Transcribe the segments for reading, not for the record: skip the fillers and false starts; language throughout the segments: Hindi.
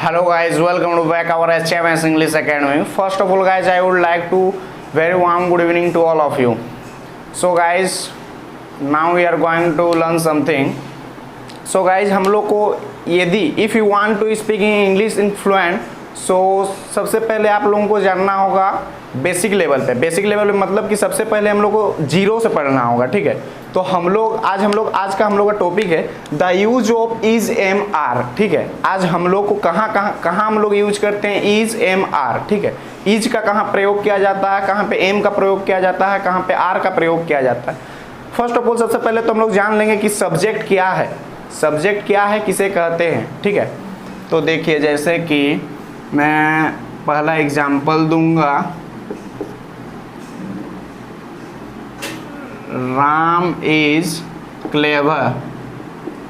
Hello guys, welcome to back our HMS English Academy. First of all guys, I would like to very warm good evening to all of you. So guys, now we are going to learn something. So guys, हम लोग को यदि if you want to speak in English in fluent, so सबसे पहले आप लोगों को जानना होगा बेसिक लेवल पे। बेसिक लेवल पे मतलब कि सबसे पहले हम लोग को जीरो से पढ़ना होगा, ठीक है। तो आज का हम लोग का टॉपिक है the use of is M R, ठीक है। आज हम लोग को कहाँ हम लोग यूज करते हैं इज एम आर, ठीक है। इज का कहाँ प्रयोग किया जाता है, कहाँ पे एम का प्रयोग किया जाता है, कहाँ पे आर का प्रयोग किया जाता है। फर्स्ट ऑफ ऑल सबसे पहले तो हम लोग जान लेंगे कि सब्जेक्ट क्या है, सब्जेक्ट क्या है, किसे कहते हैं, ठीक है। तो देखिए जैसे कि मैं पहला एग्जाम्पल दूंगा, Ram is clever,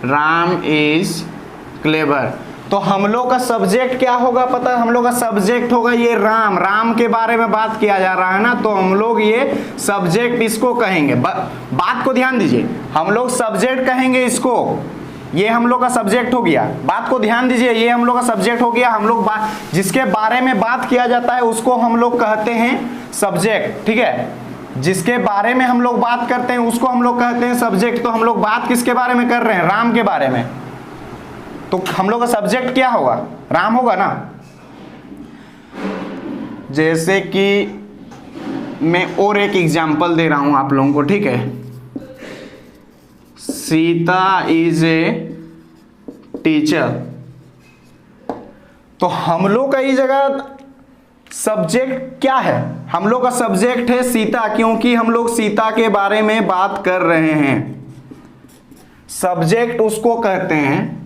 Ram is clever. तो हम लोग का सब्जेक्ट क्या होगा पता है, हम लोग का सब्जेक्ट होगा ये राम। राम के बारे में बात किया जा रहा है ना, तो हम लोग ये सब्जेक्ट इसको कहेंगे। बात को ध्यान दीजिए, हम लोग सब्जेक्ट कहेंगे इसको, ये हम लोग का सब्जेक्ट हो गया। बात को ध्यान दीजिए, ये हम लोग का सब्जेक्ट हो गया। हम लोग जिसके बारे में बात किया जाता है उसको हम लोग कहते हैं सब्जेक्ट, ठीक है। जिसके बारे में हम लोग बात करते हैं उसको हम लोग कहते हैं सब्जेक्ट। तो हम लोग बात किसके बारे में कर रहे हैं, राम के बारे में। तो हम लोग का सब्जेक्ट क्या होगा, राम होगा ना। जैसे कि मैं और एक एग्जांपल दे रहा हूं आप लोगों को, ठीक है। Sita is a teacher. तो हम लोग का इस जगह सब्जेक्ट क्या है, हम लोग का सब्जेक्ट है सीता, क्योंकि हम लोग सीता के बारे में बात कर रहे हैं। सब्जेक्ट उसको कहते हैं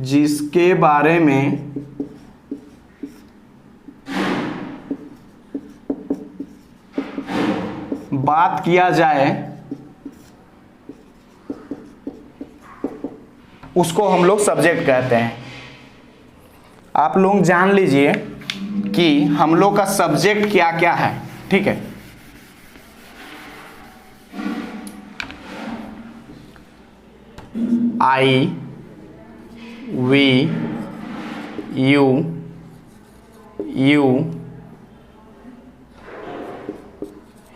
जिसके बारे में बात किया जाए उसको हम लोग सब्जेक्ट कहते हैं। आप लोग जान लीजिए कि हम लोग का सब्जेक्ट क्या क्या है, ठीक है। I, we, you,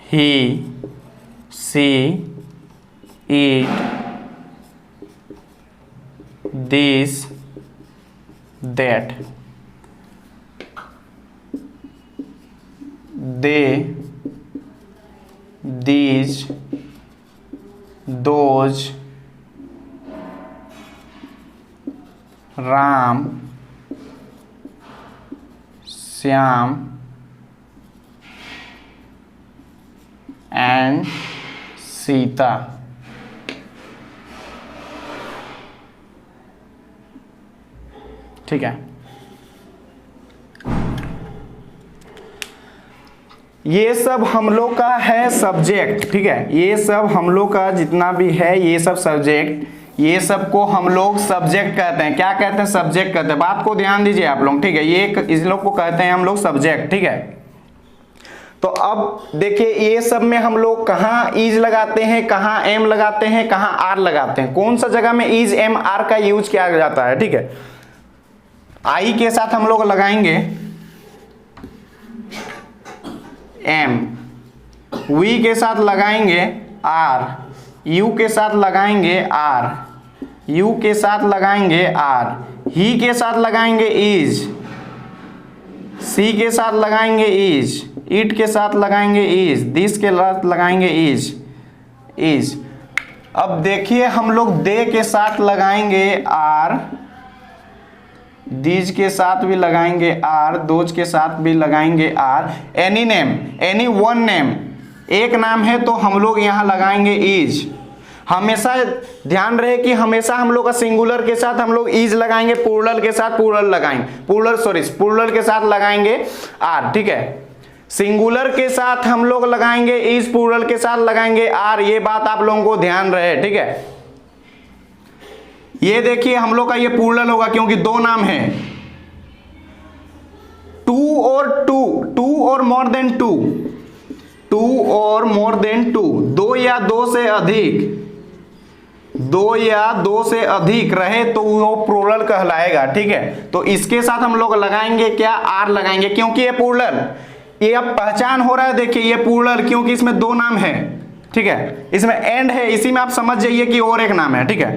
he, she, it, this, that, they, these, those, Ram, Shyam and Sita. ठीक है, ये सब हम लोग का है सब्जेक्ट, ठीक है। ये सब हम लोग का जितना भी है ये सब सब्जेक्ट, ये सब को हम लोग सब्जेक्ट कहते हैं। क्या कहते हैं, सब्जेक्ट कहते हैं। बात को ध्यान दीजिए आप लोग, ठीक है। ये इस लोग को कहते हैं हम लोग सब्जेक्ट, ठीक है। तो अब देखिए ये सब में हम लोग कहाँ इज लगाते हैं, कहाँ एम लगाते हैं, कहाँ आर लगाते हैं। कौन सा जगह में इज एम आर का यूज किया जाता है, ठीक है। आई के साथ हम लोग लगाएंगे एम, वी के साथ लगाएंगे आर, यू के साथ लगाएंगे आर, यू के साथ लगाएंगे आर, ही के साथ लगाएंगे इज, सी के साथ लगाएंगे इज, इट के साथ लगाएंगे इज, दिस के साथ लगाएंगे इज। अब देखिए हम लोग दे के साथ लगाएंगे आर, दीज के साथ भी लगाएंगे आर, दोज के साथ भी लगाएंगे R. Any name, any one name, एक नाम है तो हम लोग यहाँ लगाएंगे इज। हमेशा ध्यान रहे कि हमेशा हम लोग का सिंगुलर के साथ हम लोग इज लगाएंगे, प्लूरल के साथ प्लूरल लगाएंगे, प्लूरल के साथ लगाएंगे आर, ठीक है। सिंगुलर के साथ हम लोग लगाएंगे इज, प्लूरल के साथ लगाएंगे आर। ये बात आप लोगों को ध्यान रहे, ठीक है। ये देखिए हम लोग का ये प्लूरल होगा क्योंकि दो नाम है, टू और मोर देन टू, टू और मोर देन टू, दो या दो से अधिक, दो या दो से अधिक रहे तो वो प्लूरल कहलाएगा। ठीक है, तो इसके साथ हम लोग लगाएंगे क्या, आर लगाएंगे, क्योंकि ये प्लूरल, ये अब पहचान हो रहा है, देखिए ये प्लूरल, क्योंकि इसमें दो नाम है। ठीक है, इसमें एंड है, इसी में आप समझ जाइए कि और एक नाम है। ठीक है,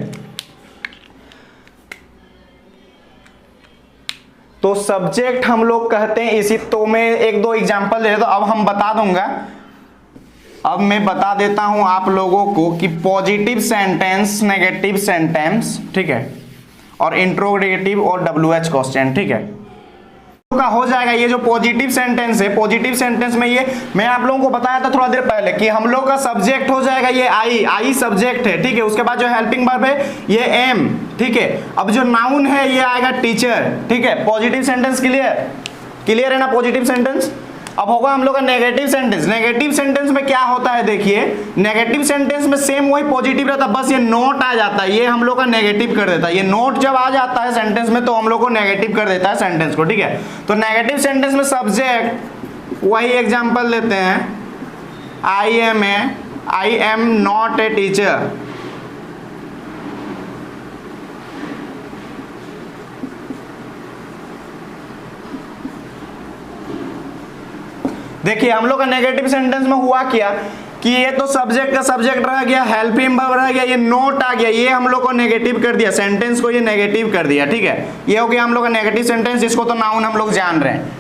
तो सब्जेक्ट हम लोग कहते हैं इसी, तो मैं एक दो एग्जांपल दे देता हूं, अब हम बता दूंगा। अब मैं बता देता हूं आप लोगों को कि पॉजिटिव सेंटेंस, नेगेटिव सेंटेंस, ठीक है, और इंट्रोगेटिव और WH क्वेश्चन। ठीक है, का हो जाएगा। ये जो पॉजिटिव सेंटेंस है, पॉजिटिव सेंटेंस में ये मैं आप लोगों को बताया था थोड़ा देर पहले कि हम लोग का सब्जेक्ट हो जाएगा ये आई सब्जेक्ट है। ठीक है, उसके बाद जो हेल्पिंग वर्ब है ये एम। ठीक है, अब जो नाउन है ये आएगा टीचर। ठीक है, पॉजिटिव सेंटेंस क्लियर है ना, पॉजिटिव सेंटेंस। अब होगा हम लोग का नेगेटिव सेंटेंस। नेगेटिव सेंटेंस में क्या होता है, देखिए नेगेटिव सेंटेंस में सेम वही पॉजिटिव रहता है, बस ये नोट आ जाता है, ये हम लोग का नेगेटिव कर देता है। ये नोट जब आ जाता है सेंटेंस में तो हम लोग को नेगेटिव कर देता है सेंटेंस को। ठीक है, तो नेगेटिव सेंटेंस में सब्जेक्ट, वही एग्जांपल लेते हैं, I am not a teacher. देखिए हम लोग का नेगेटिव सेंटेंस में हुआ क्या कि ये तो सब्जेक्ट का सब्जेक्ट रह गया, हेल्पिंग वर्ब रह गया, ये नोट आ गया, ये हम लोग को नेगेटिव कर दिया, सेंटेंस को ये नेगेटिव कर दिया। ठीक है, ये हो गया हम लोग का नेगेटिव सेंटेंस, जिसको तो नाउन हम लोग जान रहे हैं।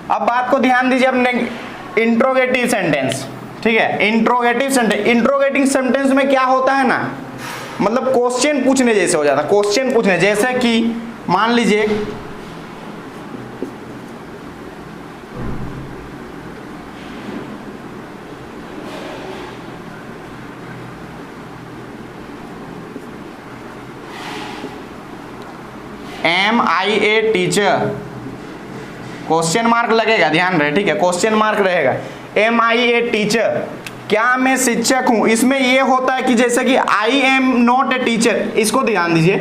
अब बात को ध्यान दीजिए, अब इंट्रोगेटिव सेंटेंस। ठीक है, इंट्रोगेटिव सेंटेंस में क्या होता है ना, मतलब क्वेश्चन पूछने जैसे हो जाता है। क्वेश्चन पूछने जैसे कि मान लीजिए am I a teacher, question mark लगेगा, ध्यान रहे। ठीक है, क्वेश्चन मार्क रहेगा, एम आई ए टीचर, क्या मैं शिक्षक हूं। इसमें ये होता है कि जैसे कि I am not a teacher, इसको ध्यान दीजिए,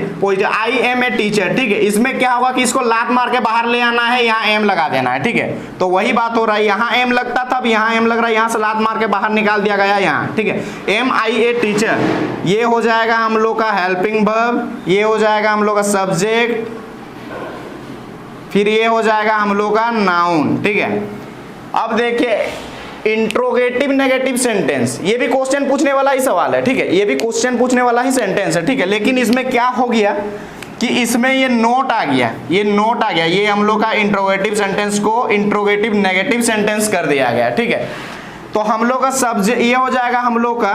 आई एम ए टीचर। ठीक है, इसमें क्या होगा कि इसको लात मार के बाहर ले आना है, यहाँ एम लगा देना है। ठीक है, तो वही बात हो रहा है, यहाँ एम लगता था, अब यहाँ एम लग रहा है, यहाँ से लात मार के बाहर निकाल दिया गया यहाँ। ठीक है, एम आई ए टीचर, ये हो जाएगा हम लोग का हेल्पिंग वर्ब, ये हो जाएगा हम लोग का सब्जेक्ट, फिर ये हो जाएगा हम लोग का नाउन। ठीक है, अब देखिए इंट्रोगेटिव नेगेटिव सेंटेंस, ये भी क्वेश्चन पूछने वाला ही सवाल है। ठीक है, ये भी क्वेश्चन पूछने वाला ही सेंटेंस है। ठीक है, लेकिन इसमें क्या हो गया कि इसमें ये नोट आ गया, ये हम लोग का इंट्रोगेटिव सेंटेंस को इंट्रोगेटिव नेगेटिव सेंटेंस कर दिया गया। ठीक है, तो हम लोग का सब्जेक्ट ये हो जाएगा हम लोग का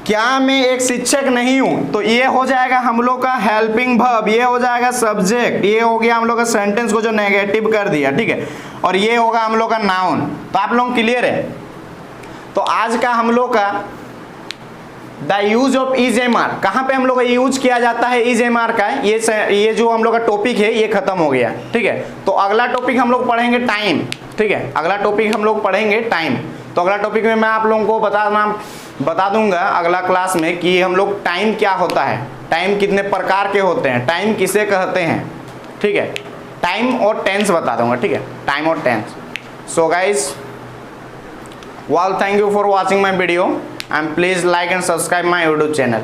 क्या मैं एक शिक्षक नहीं हूं, तो ये हो जाएगा हम लोग का हेल्पिंग वर्ब, ये हो जाएगा सब्जेक्ट, ये हो गया हम लोग का सेंटेंस को जो नेगेटिव कर दिया। ठीक है, और ये होगा हम लोग का नाउन। तो आप लोग क्लियर है। तो आज का हम लोग का the use of is M are, कहाँ पे हम लोग का यूज किया जाता है इज एम आर का, ये जो हम लोग का टॉपिक है ये खत्म हो गया। ठीक है, तो अगला टॉपिक हम लोग पढ़ेंगे टाइम। ठीक है, अगला टॉपिक हम लोग पढ़ेंगे टाइम। तो अगला टॉपिक में मैं आप लोगों को बता दूंगा अगला क्लास में कि हम लोग टाइम क्या होता है, टाइम कितने प्रकार के होते हैं, टाइम किसे कहते हैं। ठीक है, टाइम और टेंस बता दूंगा। ठीक है, टाइम और tense. So guys, well, thank you for watching my video and please like and subscribe my YouTube channel.